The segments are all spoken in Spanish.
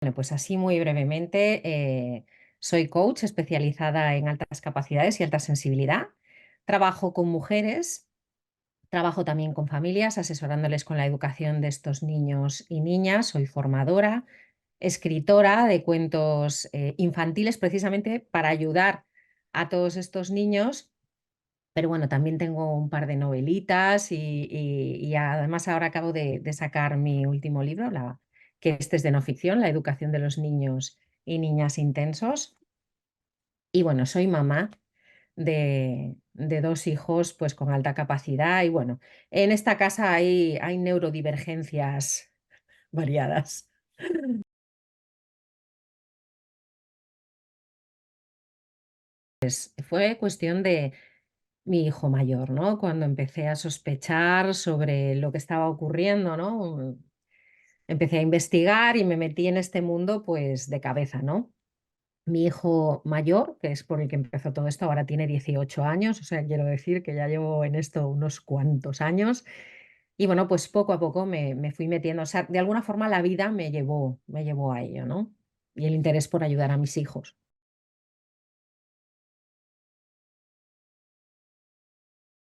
Bueno, pues así muy brevemente, soy coach especializada en altas capacidades y alta sensibilidad. Trabajo con mujeres, trabajo también con familias, asesorándoles con la educación de estos niños y niñas. Soy formadora, escritora de cuentos infantiles precisamente para ayudar a todos estos niños. Pero bueno, también tengo un par de novelitas y además ahora acabo de sacar mi último libro, que este es de no ficción, La educación de los niños y niñas intensos. Y bueno, soy mamá de dos hijos pues con alta capacidad y bueno, en esta casa hay neurodivergencias variadas. Fue cuestión de mi hijo mayor, ¿no? Cuando empecé a sospechar sobre lo que estaba ocurriendo, ¿no? Empecé a investigar y me metí en este mundo pues de cabeza, ¿no? Mi hijo mayor, que es por el que empezó todo esto, ahora tiene 18 años, o sea, quiero decir que ya llevo en esto unos cuantos años. Y bueno, pues poco a poco me fui metiendo, o sea, de alguna forma la vida me llevó a ello, ¿no? Y el interés por ayudar a mis hijos.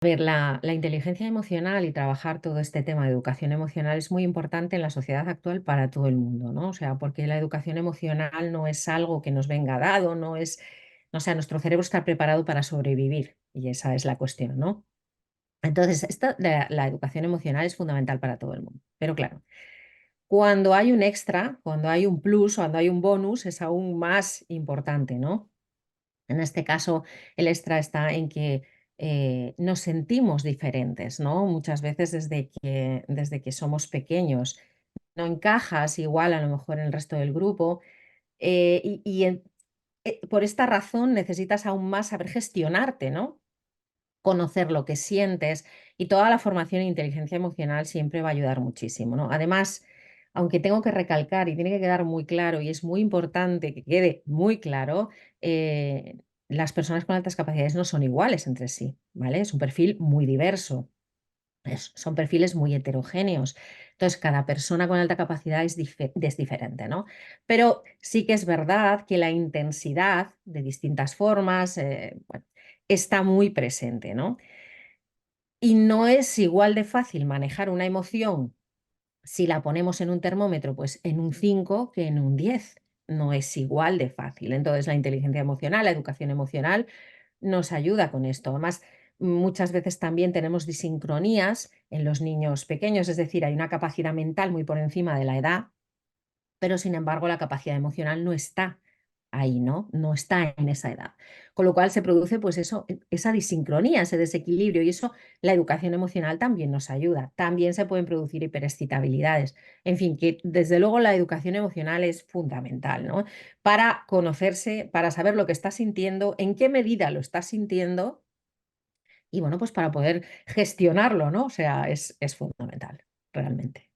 A ver, la inteligencia emocional y trabajar todo este tema de educación emocional es muy importante en la sociedad actual para todo el mundo, ¿no? O sea, porque la educación emocional no es algo que nos venga dado, no es, o sea, nuestro cerebro está preparado para sobrevivir y esa es la cuestión, ¿no? Entonces, la educación emocional es fundamental para todo el mundo. Pero claro, cuando hay un extra, cuando hay un plus, cuando hay un bonus, es aún más importante, ¿no? En este caso, el extra está en que nos sentimos diferentes, ¿no? Muchas veces desde que somos pequeños no encajas igual a lo mejor en el resto del grupo por esta razón necesitas aún más saber gestionarte, ¿no? Conocer lo que sientes y toda la formación en inteligencia emocional siempre va a ayudar muchísimo, ¿no? Además, aunque tengo que recalcar y tiene que quedar muy claro y es muy importante que quede muy claro, las personas con altas capacidades no son iguales entre sí, ¿vale? Es un perfil muy diverso, son perfiles muy heterogéneos. Entonces, cada persona con alta capacidad es diferente, ¿no? Pero sí que es verdad que la intensidad de distintas formas, bueno, está muy presente, ¿no? Y no es igual de fácil manejar una emoción si la ponemos en un termómetro, pues en un 5 que en un 10. No es igual de fácil. Entonces, la inteligencia emocional, la educación emocional nos ayuda con esto. Además, muchas veces también tenemos disincronías en los niños pequeños, es decir, hay una capacidad mental muy por encima de la edad, pero sin embargo la capacidad emocional no está ahí, ¿no? No está en esa edad. Con lo cual se produce pues eso, esa disincronía, ese desequilibrio y eso la educación emocional también nos ayuda. También se pueden producir hiperexcitabilidades. En fin, que desde luego la educación emocional es fundamental, ¿no? Para conocerse, para saber lo que estás sintiendo, en qué medida lo estás sintiendo y bueno, pues para poder gestionarlo, ¿no? O sea, es fundamental, realmente.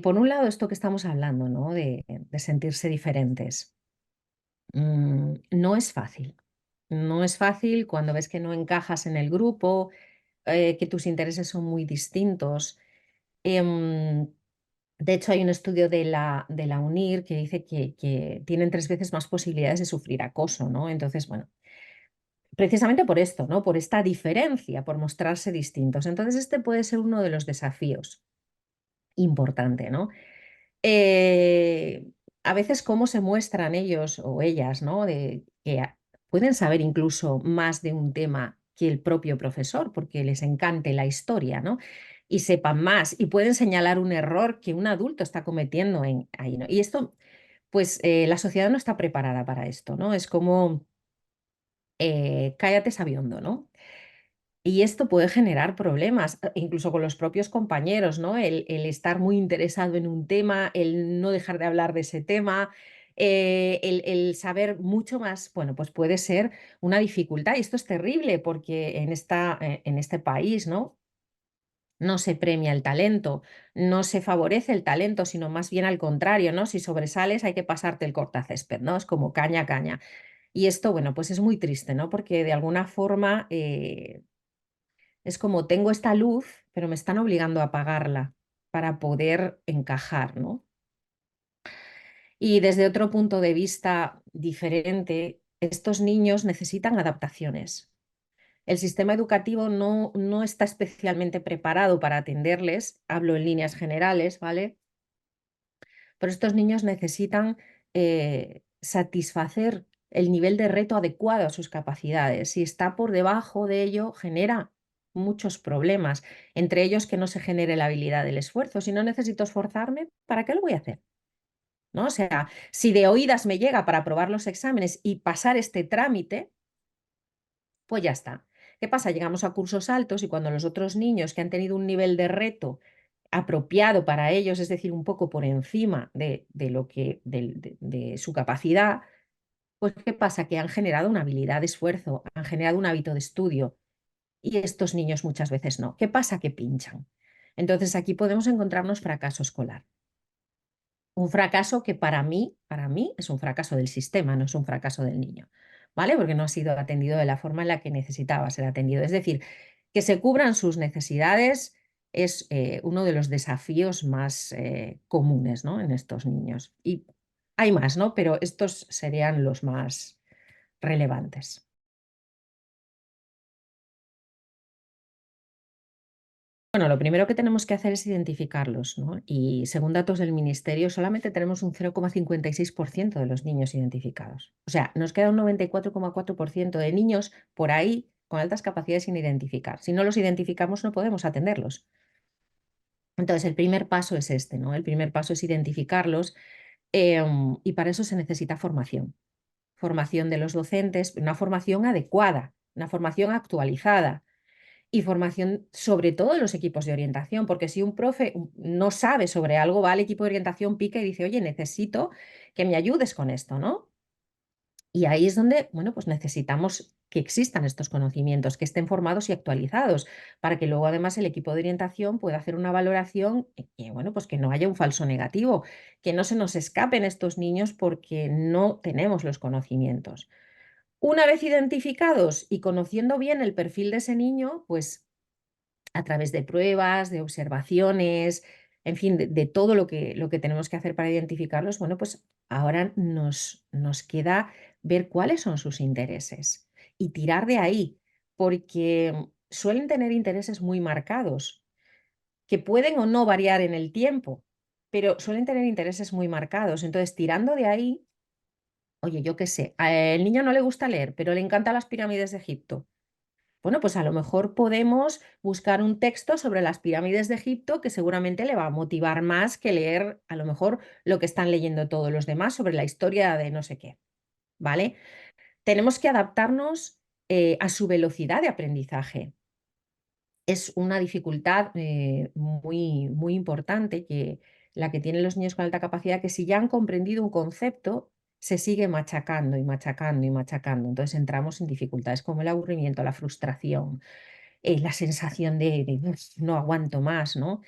Por un lado, esto que estamos hablando, ¿no? De sentirse diferentes. No es fácil. No es fácil cuando ves que no encajas en el grupo, que tus intereses son muy distintos. Em, de hecho, hay un estudio de la UNIR que dice que tienen 3 veces más posibilidades de sufrir acoso, ¿no? Entonces, bueno, precisamente por esto, ¿no? Por esta diferencia, por mostrarse distintos. Entonces, este puede ser uno de los desafíos importante, ¿no? Eh, a veces cómo se muestran ellos o ellas, ¿no? Pueden saber incluso más de un tema que el propio profesor, porque les encante la historia, ¿no? Y sepan más y pueden señalar un error que un adulto está cometiendo ahí, ¿no? Y esto, pues la sociedad no está preparada para esto, ¿no? Es como, cállate sabiondo, ¿no? Y esto puede generar problemas, incluso con los propios compañeros, ¿no? El estar muy interesado en un tema, el no dejar de hablar de ese tema, el saber mucho más, bueno, pues puede ser una dificultad. Y esto es terrible porque en este país, ¿no? No se premia el talento, no se favorece el talento, sino más bien al contrario, ¿no? Si sobresales hay que pasarte el cortacésped, ¿no? Es como caña, caña. Y esto, bueno, pues es muy triste, ¿no? Porque de alguna forma Es como tengo esta luz, pero me están obligando a apagarla para poder encajar, ¿no? Y desde otro punto de vista diferente, estos niños necesitan adaptaciones. El sistema educativo no está especialmente preparado para atenderles, hablo en líneas generales, ¿vale? Pero estos niños necesitan satisfacer el nivel de reto adecuado a sus capacidades. Si está por debajo de ello, genera muchos problemas, entre ellos que no se genere la habilidad del esfuerzo. Si no necesito esforzarme, ¿para qué lo voy a hacer? ¿No? O sea, si de oídas me llega para aprobar los exámenes y pasar este trámite, pues ya está. ¿Qué pasa? Llegamos a cursos altos y cuando los otros niños que han tenido un nivel de reto apropiado para ellos, es decir, un poco por encima de lo que, de su capacidad, pues ¿qué pasa? Que han generado una habilidad de esfuerzo, han generado un hábito de estudio y estos niños muchas veces no. ¿Qué pasa? Que pinchan. Entonces aquí podemos encontrarnos fracaso escolar. Un fracaso que para mí es un fracaso del sistema, no es un fracaso del niño, ¿vale? Porque no ha sido atendido de la forma en la que necesitaba ser atendido. Es decir, que se cubran sus necesidades es uno de los desafíos más comunes, ¿no? En estos niños. Y hay más, ¿no? Pero estos serían los más relevantes. Bueno, lo primero que tenemos que hacer es identificarlos, ¿no? Y según datos del ministerio, solamente tenemos un 0,56% de los niños identificados. O sea, nos queda un 94,4% de niños por ahí con altas capacidades sin identificar. Si no los identificamos, no podemos atenderlos. Entonces, el primer paso es este, ¿no? El primer paso es identificarlos y para eso se necesita formación. Formación de los docentes, una formación adecuada, una formación actualizada y formación sobre todo de los equipos de orientación, porque si un profe no sabe sobre algo, va al equipo de orientación, pica y dice, oye, necesito que me ayudes con esto, ¿no? Y ahí es donde, bueno, pues necesitamos que existan estos conocimientos, que estén formados y actualizados, para que luego además el equipo de orientación pueda hacer una valoración y, bueno, pues que no haya un falso negativo, que no se nos escapen estos niños porque no tenemos los conocimientos. Una vez identificados y conociendo bien el perfil de ese niño, pues a través de pruebas, de observaciones, en fin, de todo lo que tenemos que hacer para identificarlos, bueno, pues ahora nos queda ver cuáles son sus intereses y tirar de ahí, porque suelen tener intereses muy marcados, que pueden o no variar en el tiempo, pero suelen tener intereses muy marcados. Entonces, tirando de ahí, oye, yo qué sé, a el niño no le gusta leer, pero le encantan las pirámides de Egipto. Bueno, pues a lo mejor podemos buscar un texto sobre las pirámides de Egipto que seguramente le va a motivar más que leer a lo mejor lo que están leyendo todos los demás sobre la historia de no sé qué, ¿vale? Tenemos que adaptarnos a su velocidad de aprendizaje. Es una dificultad muy importante que la que tienen los niños con alta capacidad, que si ya han comprendido un concepto, se sigue machacando y machacando y machacando. Entonces entramos en dificultades como el aburrimiento, la frustración, la sensación de "Uf, no aguanto más", ¿no?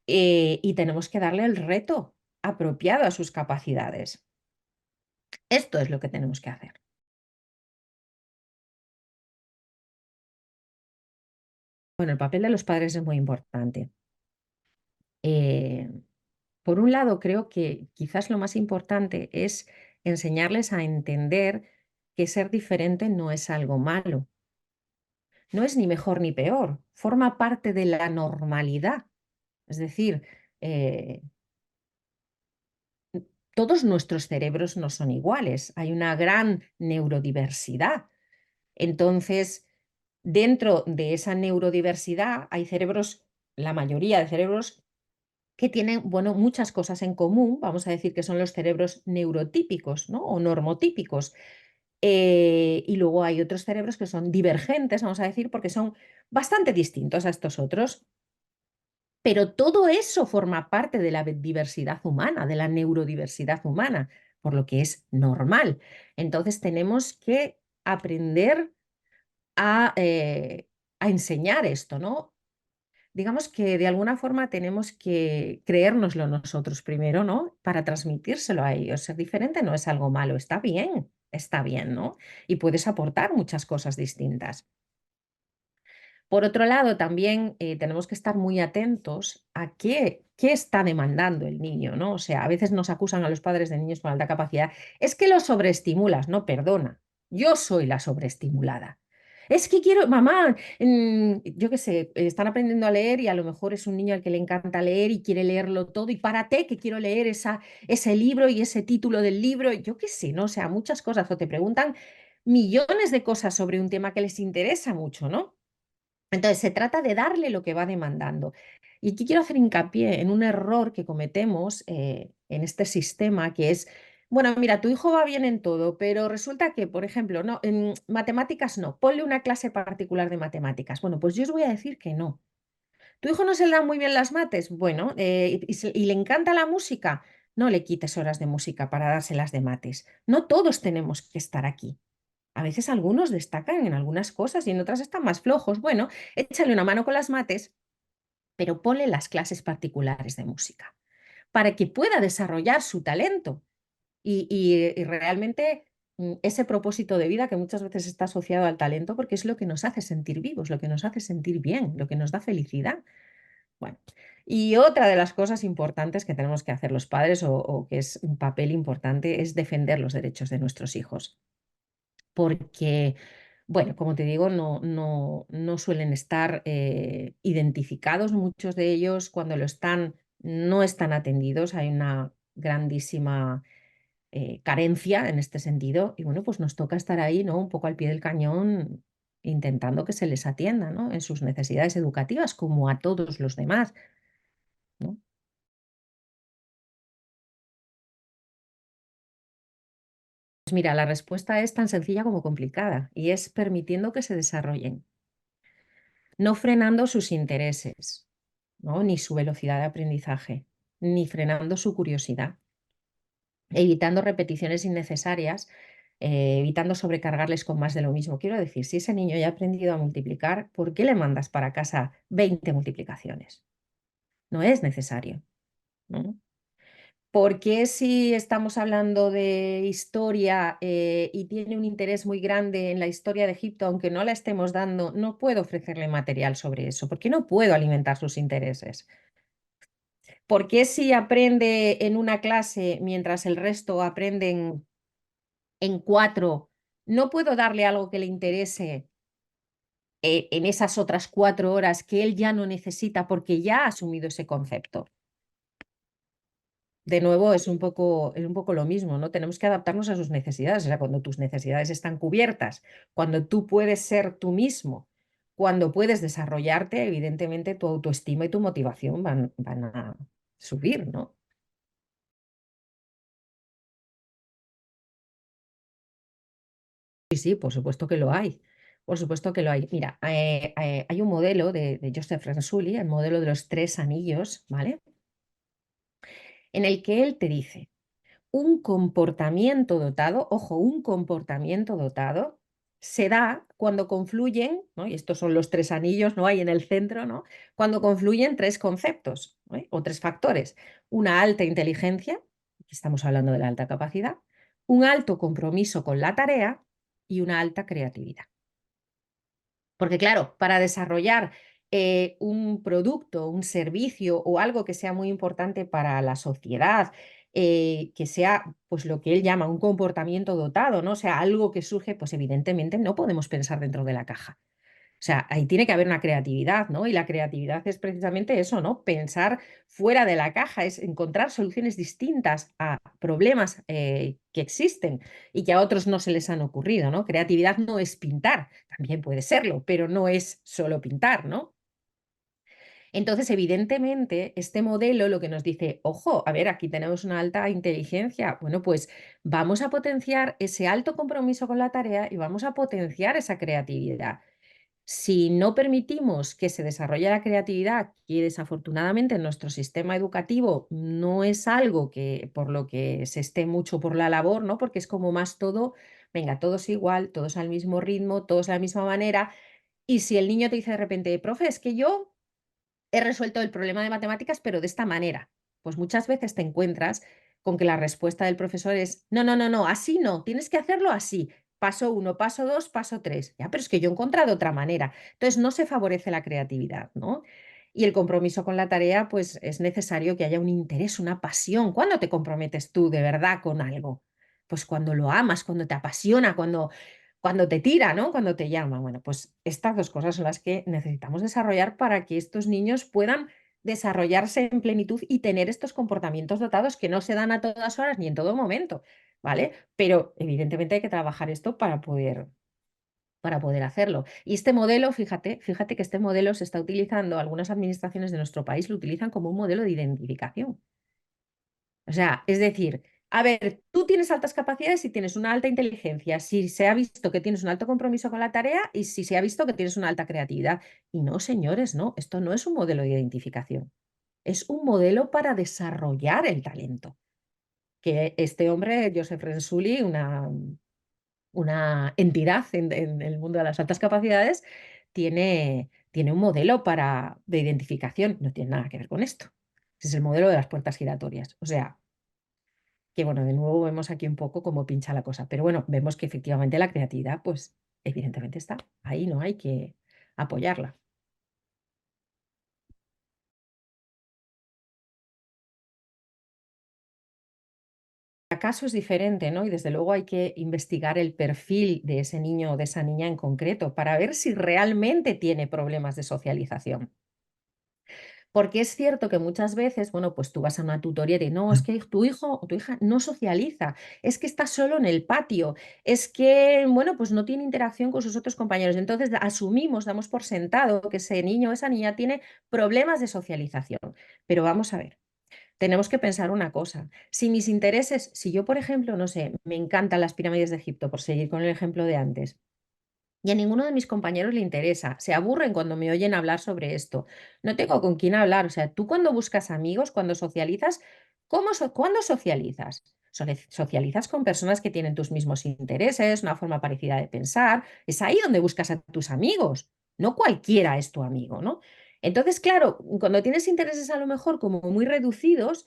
Y tenemos que darle el reto apropiado a sus capacidades. Esto es lo que tenemos que hacer. Bueno, el papel de los padres es muy importante. Eh, por un lado, creo que quizás lo más importante es enseñarles a entender que ser diferente no es algo malo, no es ni mejor ni peor, forma parte de la normalidad. Es decir, eh, todos nuestros cerebros no son iguales, hay una gran neurodiversidad. Entonces, dentro de esa neurodiversidad hay cerebros, la mayoría de cerebros que tienen, bueno, muchas cosas en común, vamos a decir que son los cerebros neurotípicos, ¿no? O normotípicos. Y luego hay otros cerebros que son divergentes, vamos a decir, porque son bastante distintos a estos otros. Pero todo eso forma parte de la diversidad humana, de la neurodiversidad humana, por lo que es normal. Entonces tenemos que aprender a enseñar esto, ¿no? Digamos que de alguna forma tenemos que creérnoslo nosotros primero, ¿no? Para transmitírselo a ellos. Ser diferente no es algo malo, está bien, ¿no? Y puedes aportar muchas cosas distintas. Por otro lado, también tenemos que estar muy atentos a qué está demandando el niño, ¿no? O sea, a veces nos acusan a los padres de niños con alta capacidad, es que lo sobreestimulas, no, perdona, yo soy la sobreestimulada. Es que quiero, mamá, yo qué sé, están aprendiendo a leer y a lo mejor es un niño al que le encanta leer y quiere leerlo todo y párate que quiero leer ese libro y ese título del libro, yo qué sé, ¿no? O sea, muchas cosas, o te preguntan millones de cosas sobre un tema que les interesa mucho, ¿no? Entonces, se trata de darle lo que va demandando. Y aquí quiero hacer hincapié en un error que cometemos en este sistema, que es, bueno, mira, tu hijo va bien en todo, pero resulta que, por ejemplo, no, en matemáticas no, ponle una clase particular de matemáticas. Bueno, pues yo os voy a decir que no. ¿Tu hijo no se le dan muy bien las mates? Bueno, y le encanta la música. No le quites horas de música para dárselas de mates. No todos tenemos que estar aquí. A veces algunos destacan en algunas cosas y en otras están más flojos. Bueno, échale una mano con las mates, pero ponle las clases particulares de música para que pueda desarrollar su talento y realmente ese propósito de vida que muchas veces está asociado al talento porque es lo que nos hace sentir vivos, lo que nos hace sentir bien, lo que nos da felicidad. Bueno, y otra de las cosas importantes que tenemos que hacer los padres o que es un papel importante es defender los derechos de nuestros hijos porque, bueno, como te digo, no suelen estar identificados muchos de ellos. Cuando lo están, no están atendidos. Hay una grandísima carencia en este sentido. Y bueno, pues nos toca estar ahí, ¿no? Un poco al pie del cañón, intentando que se les atienda, ¿no? En sus necesidades educativas, como a todos los demás, ¿no? Pues mira, la respuesta es tan sencilla como complicada y es permitiendo que se desarrollen, no frenando sus intereses, ¿no? Ni su velocidad de aprendizaje, ni frenando su curiosidad, evitando repeticiones innecesarias, evitando sobrecargarles con más de lo mismo. Quiero decir, si ese niño ya ha aprendido a multiplicar, ¿por qué le mandas para casa 20 multiplicaciones? No es necesario, ¿no? ¿Por qué si estamos hablando de historia y tiene un interés muy grande en la historia de Egipto, aunque no la estemos dando, no puedo ofrecerle material sobre eso? ¿Por qué no puedo alimentar sus intereses? ¿Por qué si aprende en una clase mientras el resto aprenden en cuatro, no puedo darle algo que le interese en esas otras 4 horas que él ya no necesita porque ya ha asumido ese concepto? De nuevo, es un poco lo mismo, ¿no? Tenemos que adaptarnos a sus necesidades. O sea, cuando tus necesidades están cubiertas, cuando tú puedes ser tú mismo, cuando puedes desarrollarte, evidentemente tu autoestima y tu motivación van a subir, ¿no? Sí, sí, por supuesto que lo hay. Por supuesto que lo hay. Mira, hay un modelo de Joseph Renzulli, el modelo de los 3 anillos, ¿vale? En el que él te dice, un comportamiento dotado, ojo, un comportamiento dotado se da cuando confluyen, ¿no? Y estos son los 3 anillos, ¿no? Hay en el centro, ¿no? Cuando confluyen 3 conceptos, ¿no? O 3 factores. Una alta inteligencia, aquí estamos hablando de la alta capacidad, un alto compromiso con la tarea y una alta creatividad. Porque claro, para desarrollar un producto, un servicio o algo que sea muy importante para la sociedad, que sea pues lo que él llama un comportamiento dotado, ¿no? O sea, algo que surge, pues evidentemente no podemos pensar dentro de la caja. O sea, ahí tiene que haber una creatividad, ¿no? Y la creatividad es precisamente eso, ¿no? Pensar fuera de la caja, es encontrar soluciones distintas a problemas que existen y que a otros no se les han ocurrido, ¿no? Creatividad no es pintar, también puede serlo, pero no es solo pintar, ¿no? Entonces, evidentemente, este modelo lo que nos dice, ojo, a ver, aquí tenemos una alta inteligencia, bueno, pues vamos a potenciar ese alto compromiso con la tarea y vamos a potenciar esa creatividad. Si no permitimos que se desarrolle la creatividad, que desafortunadamente en nuestro sistema educativo no es algo que por lo que se esté mucho por la labor, ¿no? Porque es como más todo, venga, todos igual, todos al mismo ritmo, todos de la misma manera. Y si el niño te dice de repente, profe, es que yo he resuelto el problema de matemáticas, pero de esta manera, pues muchas veces te encuentras con que la respuesta del profesor es, no, no, no, no, así no, tienes que hacerlo así. paso uno, paso dos, paso tres. Ya, pero es que yo he encontrado otra manera. Entonces no se favorece la creatividad, ¿no? Y el compromiso con la tarea, pues es necesario que haya un interés, una pasión. ¿Cuándo te comprometes tú de verdad con algo? Pues cuando lo amas, cuando te apasiona, cuando te tira, ¿no? Cuando te llama. Bueno, pues estas dos cosas son las que necesitamos desarrollar para que estos niños puedan desarrollarse en plenitud y tener estos comportamientos dotados que no se dan a todas horas ni en todo momento, ¿vale? Pero evidentemente hay que trabajar esto para poder hacerlo. Y este modelo, fíjate que este modelo se está utilizando, algunas administraciones de nuestro país lo utilizan como un modelo de identificación. O sea, es decir, a ver, tú tienes altas capacidades y tienes una alta inteligencia, si se ha visto que tienes un alto compromiso con la tarea y si se ha visto que tienes una alta creatividad. Y no, señores, no, esto no es un modelo de identificación, es un modelo para desarrollar el talento. Que este hombre, Joseph Rensuli, una entidad en el mundo de las altas capacidades, tiene un modelo de identificación. No tiene nada que ver con esto. Ese es el modelo de las puertas giratorias. O sea, que bueno, de nuevo vemos aquí un poco cómo pincha la cosa. Pero bueno, vemos que efectivamente la creatividad, pues evidentemente está ahí, no hay que apoyarla. Cada caso es diferente, ¿no? Y desde luego hay que investigar el perfil de ese niño o de esa niña en concreto para ver si realmente tiene problemas de socialización. Porque es cierto que muchas veces, bueno, pues tú vas a una tutoría y te no, es que tu hijo o tu hija no socializa, es que está solo en el patio, es que, bueno, pues no tiene interacción con sus otros compañeros. Entonces asumimos, damos por sentado que ese niño o esa niña tiene problemas de socialización. Pero vamos a ver. Tenemos que pensar una cosa. Si mis intereses, si yo, por ejemplo, no sé, me encantan las pirámides de Egipto, por seguir con el ejemplo de antes, y a ninguno de mis compañeros le interesa, se aburren cuando me oyen hablar sobre esto, no tengo con quién hablar. O sea, tú cuando buscas amigos, cuando socializas, ¿cuándo socializas? Socializas con personas que tienen tus mismos intereses, una forma parecida de pensar. Es ahí donde buscas a tus amigos. No cualquiera es tu amigo, ¿no? Entonces, claro, cuando tienes intereses a lo mejor como muy reducidos,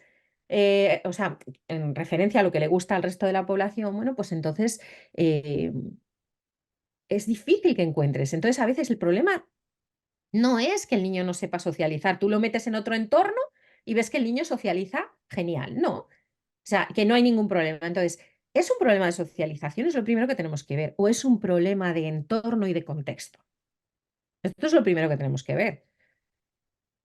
o sea, en referencia a lo que le gusta al resto de la población, bueno, pues entonces es difícil que encuentres. Entonces, a veces el problema no es que el niño no sepa socializar. Tú lo metes en otro entorno y ves que el niño socializa genial. No, o sea, que no hay ningún problema. Entonces, ¿es un problema de socialización? Es lo primero que tenemos que ver. ¿O es un problema de entorno y de contexto? Esto es lo primero que tenemos que ver.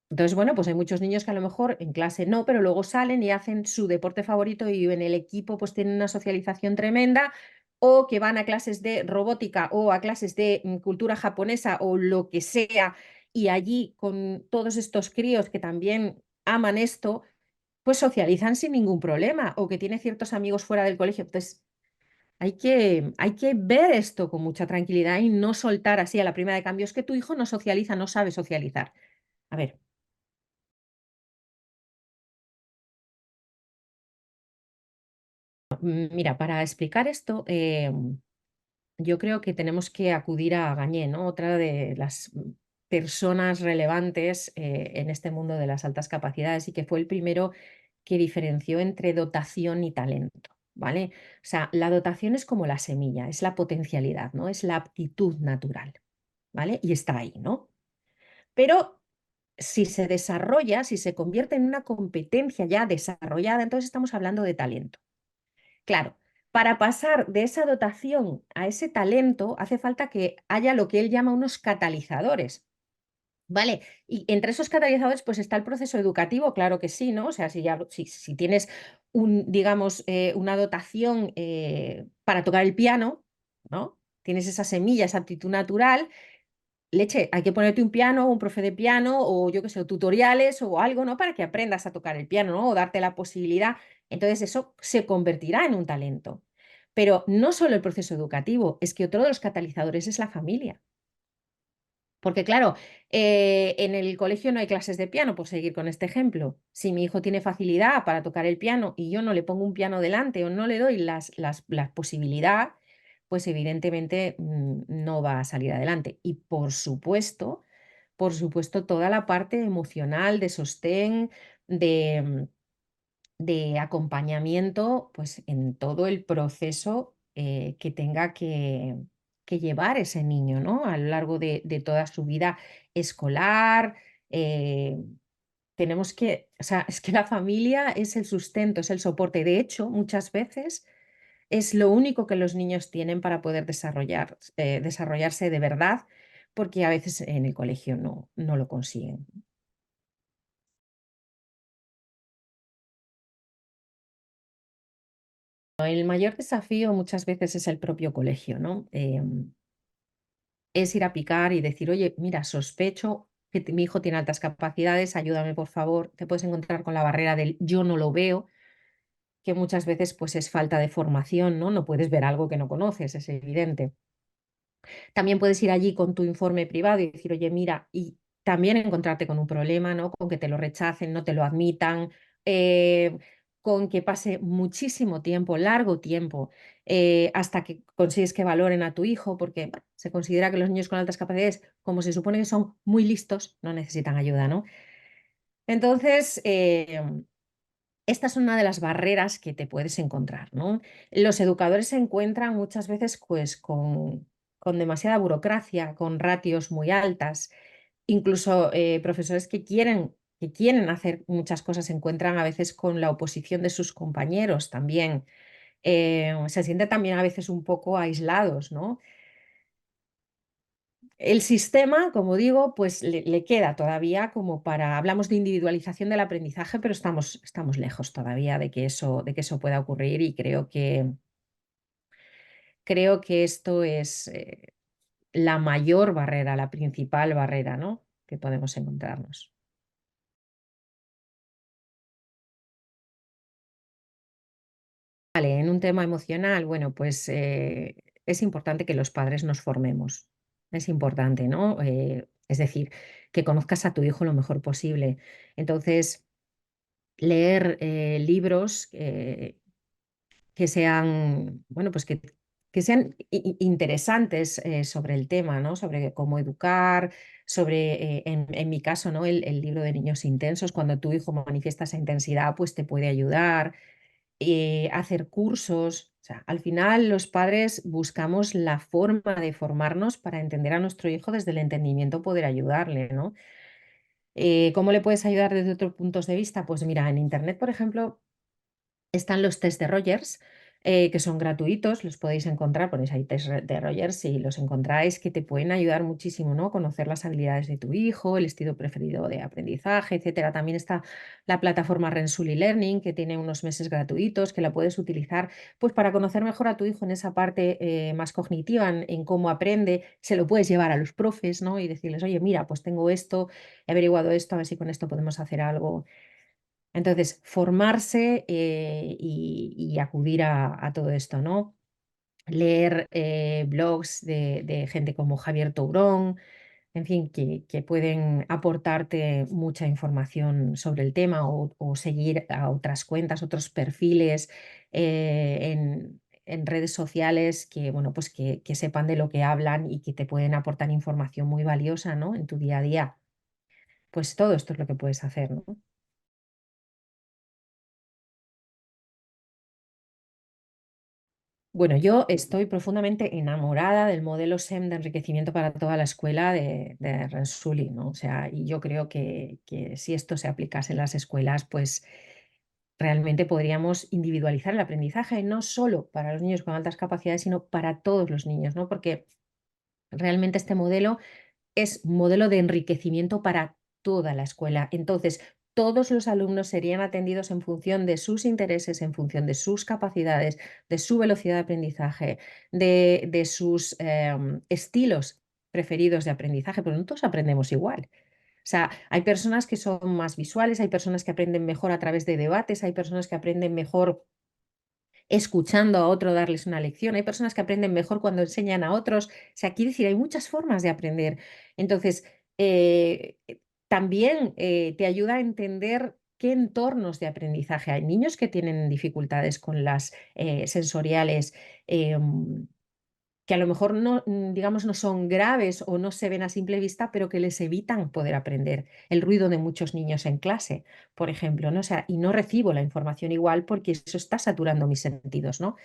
Entonces, bueno, pues hay muchos niños que a lo mejor en clase no, pero luego salen y hacen su deporte favorito y en el equipo pues tienen una socialización tremenda, o que van a clases de robótica o a clases de cultura japonesa o lo que sea, y allí con todos estos críos que también aman esto, pues socializan sin ningún problema, o que tiene ciertos amigos fuera del colegio. Entonces, hay que ver esto con mucha tranquilidad y no soltar así a la primera de cambio. Es que tu hijo no socializa, no sabe socializar. A ver. Mira, para explicar esto, yo creo que tenemos que acudir a Gañé, ¿no? Otra de las personas relevantes en este mundo de las altas capacidades y que fue el primero que diferenció entre dotación y talento, ¿vale? O sea, la dotación es como la semilla, es la potencialidad, ¿no? Es la aptitud natural, ¿vale? Y está ahí, ¿no? Pero si se desarrolla, si se convierte en una competencia ya desarrollada, entonces estamos hablando de talento. Claro, para pasar de esa dotación a ese talento hace falta que haya lo que él llama unos catalizadores, ¿vale? Y entre esos catalizadores pues está el proceso educativo, claro que sí, ¿no? O sea, si tienes digamos, una dotación para tocar el piano, ¿no? Tienes esa semilla, esa aptitud natural, leche, hay que ponerte un piano, un profe de piano o yo qué sé, o tutoriales o algo, ¿no? Para que aprendas a tocar el piano, ¿no? O darte la posibilidad. Entonces eso se convertirá en un talento. Pero no solo el proceso educativo, es que otro de los catalizadores es la familia. Porque claro, en el colegio no hay clases de piano, por seguir con este ejemplo. Si mi hijo tiene facilidad para tocar el piano y yo no le pongo un piano delante o no le doy la posibilidad, pues evidentemente no va a salir adelante. Y por supuesto, toda la parte emocional, de sostén, de acompañamiento, pues en todo el proceso. que tenga que llevar ese niño, ¿no? A lo largo de toda su vida escolar. eh, Tenemos que, o sea, es que la familia es el sustento, es el soporte. De hecho, muchas veces es lo único que los niños tienen para poder desarrollarse de verdad, porque a veces en el colegio no lo consiguen. El mayor desafío muchas veces es el propio colegio, ¿no? Es ir a picar y decir, oye, mira, sospecho que mi hijo tiene altas capacidades, ayúdame por favor. Te puedes encontrar con la barrera del yo no lo veo, que muchas veces pues es falta de formación, ¿no? No puedes ver algo que no conoces, es evidente. También puedes ir allí con tu informe privado y decir, oye, mira, y también encontrarte con un problema, ¿no? Con que te lo rechacen, no te lo admitan, eh, con que pase muchísimo tiempo, largo tiempo, hasta que consigues que valoren a tu hijo, porque bueno, se considera que los niños con altas capacidades, como se supone que son muy listos, no necesitan ayuda, ¿no? Entonces, esta es una de las barreras que te puedes encontrar, ¿no? Los educadores se encuentran muchas veces pues, con demasiada burocracia, con ratios muy altas. Incluso profesores que quieren hacer muchas cosas se encuentran a veces con la oposición de sus compañeros también. Se sienten también a veces un poco aislados, ¿no? El sistema, como digo, pues le queda todavía como para, hablamos de individualización del aprendizaje, pero estamos lejos todavía de que eso pueda ocurrir y creo que esto es la mayor barrera, la principal barrera, ¿no? Que podemos encontrarnos. Vale, en un tema emocional, bueno, pues es importante que los padres nos formemos. Es importante, ¿no? Es decir, que conozcas a tu hijo lo mejor posible. Entonces, leer libros que sean, bueno, pues que sean interesantes sobre el tema, ¿no? Sobre cómo educar, sobre, en mi caso, ¿no? El libro de Niños Intensos, cuando tu hijo manifiesta esa intensidad, pues te puede ayudar, hacer cursos. O sea, al final los padres buscamos la forma de formarnos para entender a nuestro hijo desde el entendimiento, poder ayudarle, ¿no? ¿Cómo le puedes ayudar desde otros puntos de vista? Pues mira, en Internet, por ejemplo, están los test de Rogers, que son gratuitos, los podéis encontrar, ponéis ahí test de Rogers y los encontráis, que te pueden ayudar muchísimo, ¿no? Conocer las habilidades de tu hijo, el estilo preferido de aprendizaje, etcétera. También está la plataforma Rensuli Learning, que tiene unos meses gratuitos, que la puedes utilizar pues para conocer mejor a tu hijo en esa parte más cognitiva, en cómo aprende. Se lo puedes llevar a los profes, ¿no? Y decirles, oye, mira, pues tengo esto, he averiguado esto, a ver si con esto podemos hacer algo. Entonces, formarse y acudir a todo esto, ¿no? Leer blogs de gente como Javier Tourón, en fin, que pueden aportarte mucha información sobre el tema o seguir a otras cuentas, otros perfiles en redes sociales que, bueno, pues que sepan de lo que hablan y que te pueden aportar información muy valiosa, ¿no? En tu día a día. Pues todo esto es lo que puedes hacer, ¿no? Bueno, yo estoy profundamente enamorada del modelo SEM de enriquecimiento para toda la escuela de Rensuli, ¿no? O sea, y yo creo que si esto se aplicase en las escuelas, pues realmente podríamos individualizar el aprendizaje, no solo para los niños con altas capacidades, sino para todos los niños, ¿no? Porque realmente este modelo es un modelo de enriquecimiento para toda la escuela. Entonces, todos los alumnos serían atendidos en función de sus intereses, en función de sus capacidades, de su velocidad de aprendizaje, de sus estilos preferidos de aprendizaje, pero no todos aprendemos igual. O sea, hay personas que son más visuales, hay personas que aprenden mejor a través de debates, hay personas que aprenden mejor escuchando a otro darles una lección. Hay personas que aprenden mejor cuando enseñan a otros. O sea, quiere decir, hay muchas formas de aprender. Entonces, también te ayuda a entender qué entornos de aprendizaje hay. Niños que tienen dificultades con las sensoriales, que a lo mejor no, digamos, no son graves o no se ven a simple vista, pero que les evitan poder aprender. El ruido de muchos niños en clase, por ejemplo, ¿no? O sea, y no recibo la información igual porque eso está saturando mis sentidos, ¿no?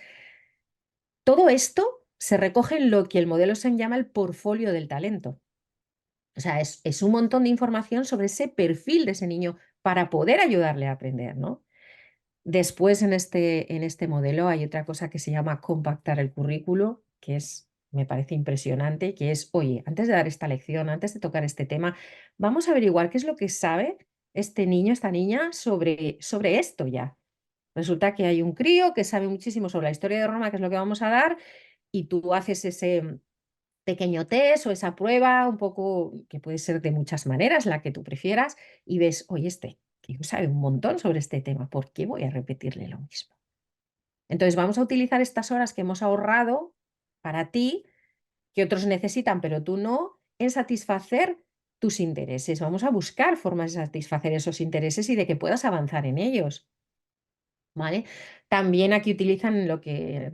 Todo esto se recoge en lo que el modelo SEM llama el portfolio del talento. O sea, es un montón de información sobre ese perfil de ese niño para poder ayudarle a aprender, ¿no? Después en este modelo hay otra cosa que se llama compactar el currículo, que es, me parece impresionante, que es, oye, antes de dar esta lección, antes de tocar este tema, vamos a averiguar qué es lo que sabe este niño, esta niña sobre esto ya. Resulta que hay un crío que sabe muchísimo sobre la historia de Roma, que es lo que vamos a dar, y tú haces ese pequeño test o esa prueba, un poco que puede ser de muchas maneras, la que tú prefieras, y ves, oye, este tío sabe un montón sobre este tema, ¿por qué voy a repetirle lo mismo? Entonces vamos a utilizar estas horas que hemos ahorrado para ti, que otros necesitan, pero tú no, en satisfacer tus intereses. Vamos a buscar formas de satisfacer esos intereses y de que puedas avanzar en ellos. ¿Vale? También aquí utilizan lo que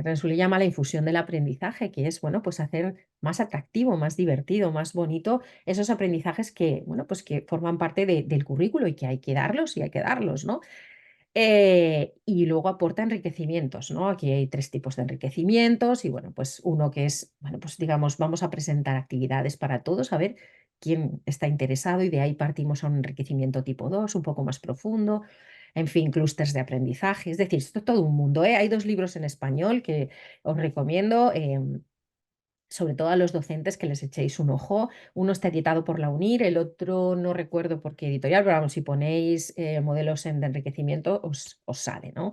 Rensuli llama la infusión del aprendizaje, que es, bueno, pues hacer más atractivo, más divertido, más bonito esos aprendizajes que, bueno, pues que forman parte del currículo y que hay que darlos y hay que darlos, ¿no? Y luego aporta enriquecimientos, ¿no? Aquí hay tres tipos de enriquecimientos y, bueno, pues uno que es, bueno, pues digamos, vamos a presentar actividades para todos, a ver quién está interesado y de ahí partimos a un enriquecimiento tipo 2 un poco más profundo. En fin, clústeres de aprendizaje. Es decir, esto es todo un mundo, ¿eh? Hay dos libros en español que os recomiendo, sobre todo a los docentes que les echéis un ojo. Uno está editado por la UNIR, el otro no recuerdo por qué editorial, pero vamos, si ponéis modelos de enriquecimiento os sale, ¿no?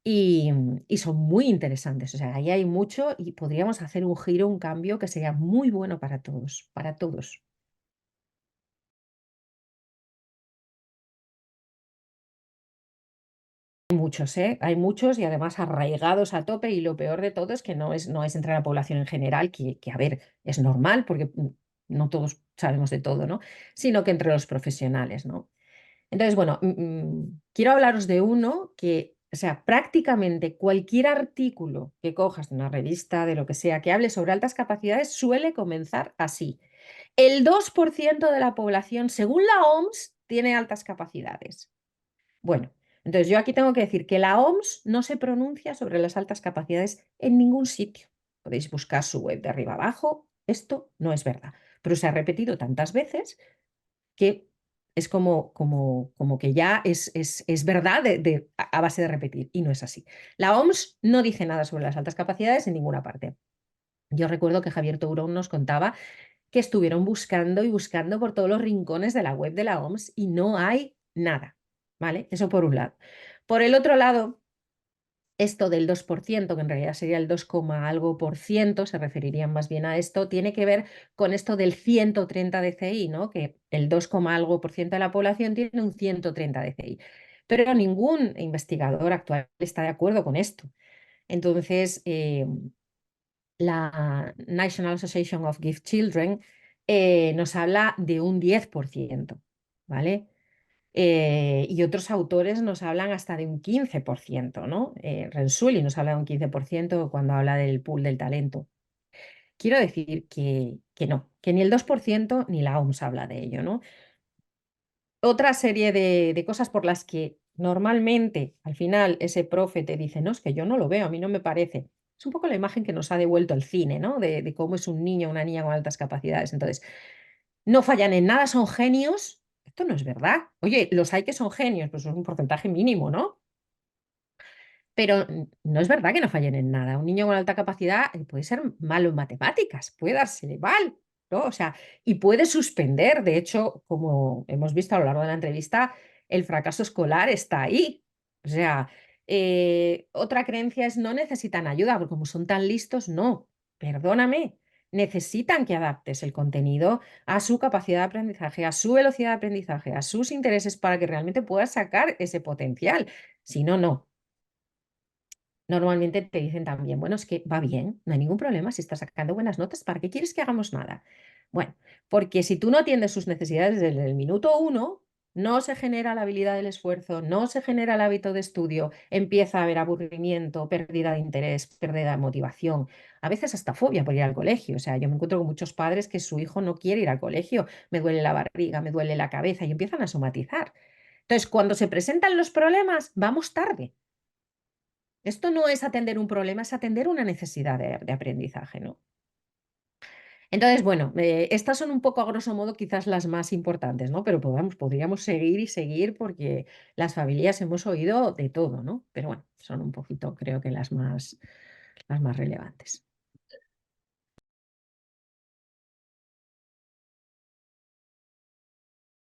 Y, y son muy interesantes, o sea, ahí hay mucho y podríamos hacer un giro, un cambio que sería muy bueno para todos, para todos. Hay muchos, ¿eh? Hay muchos y además arraigados a tope y lo peor de todo es que no es entre la población en general, que, a ver, es normal porque no todos sabemos de todo, ¿no? Sino que entre los profesionales, ¿no? Entonces, bueno, quiero hablaros de uno que, o sea, prácticamente cualquier artículo que cojas de una revista, de lo que sea, que hable sobre altas capacidades, suele comenzar así. El 2% de la población, según la OMS, tiene altas capacidades. Bueno, entonces yo aquí tengo que decir que la OMS no se pronuncia sobre las altas capacidades en ningún sitio. Podéis buscar su web de arriba abajo. Esto no es verdad, pero se ha repetido tantas veces que es como que ya es verdad a base de repetir, y no es así. La OMS no dice nada sobre las altas capacidades en ninguna parte. Yo recuerdo que Javier Tourón nos contaba que estuvieron buscando y buscando por todos los rincones de la web de la OMS y no hay nada, ¿vale? Eso por un lado. Por el otro lado, esto del 2%, que en realidad sería el 2, algo por ciento, se referirían más bien a esto, tiene que ver con esto del 130 DCI, ¿no? Que el 2, algo por ciento de la población tiene un 130 DCI. Pero ningún investigador actual está de acuerdo con esto. Entonces, la National Association of Gifted Children nos habla de un 10%, ¿vale? Y otros autores nos hablan hasta de un 15%, ¿no? Rensuli nos habla de un 15% cuando habla del pool del talento. Quiero decir que no, que ni el 2% ni la OMS habla de ello, ¿no? Otra serie de cosas por las que normalmente al final ese profe te dice, no, es que yo no lo veo, a mí no me parece. Es un poco la imagen que nos ha devuelto el cine, ¿no? De cómo es un niño o una niña con altas capacidades. Entonces, no fallan en nada, son genios. Esto no es verdad. Oye, los hay que son genios, pues es un porcentaje mínimo, ¿no? Pero no es verdad que no fallen en nada. Un niño con alta capacidad puede ser malo en matemáticas, puede dársele mal, ¿no? O sea, y puede suspender. De hecho, como hemos visto a lo largo de la entrevista, el fracaso escolar está ahí. O sea, otra creencia es no necesitan ayuda, porque como son tan listos, no. Perdóname. Necesitan que adaptes el contenido a su capacidad de aprendizaje, a su velocidad de aprendizaje, a sus intereses para que realmente puedas sacar ese potencial. Si no, no. Normalmente te dicen también, bueno, es que va bien, no hay ningún problema si estás sacando buenas notas, ¿para qué quieres que hagamos nada? Bueno, porque si tú no atiendes sus necesidades desde el minuto uno, no se genera la habilidad del esfuerzo, no se genera el hábito de estudio, empieza a haber aburrimiento, pérdida de interés, pérdida de motivación, a veces hasta fobia por ir al colegio. O sea, yo me encuentro con muchos padres que su hijo no quiere ir al colegio, me duele la barriga, me duele la cabeza y empiezan a somatizar. Entonces, cuando se presentan los problemas, vamos tarde. Esto no es atender un problema, es atender una necesidad de aprendizaje, ¿no? Entonces, bueno, estas son un poco, a grosso modo, quizás las más importantes, ¿no? Pero podríamos seguir y seguir porque las familias hemos oído de todo, ¿no? Pero bueno, son un poquito, creo que las más relevantes.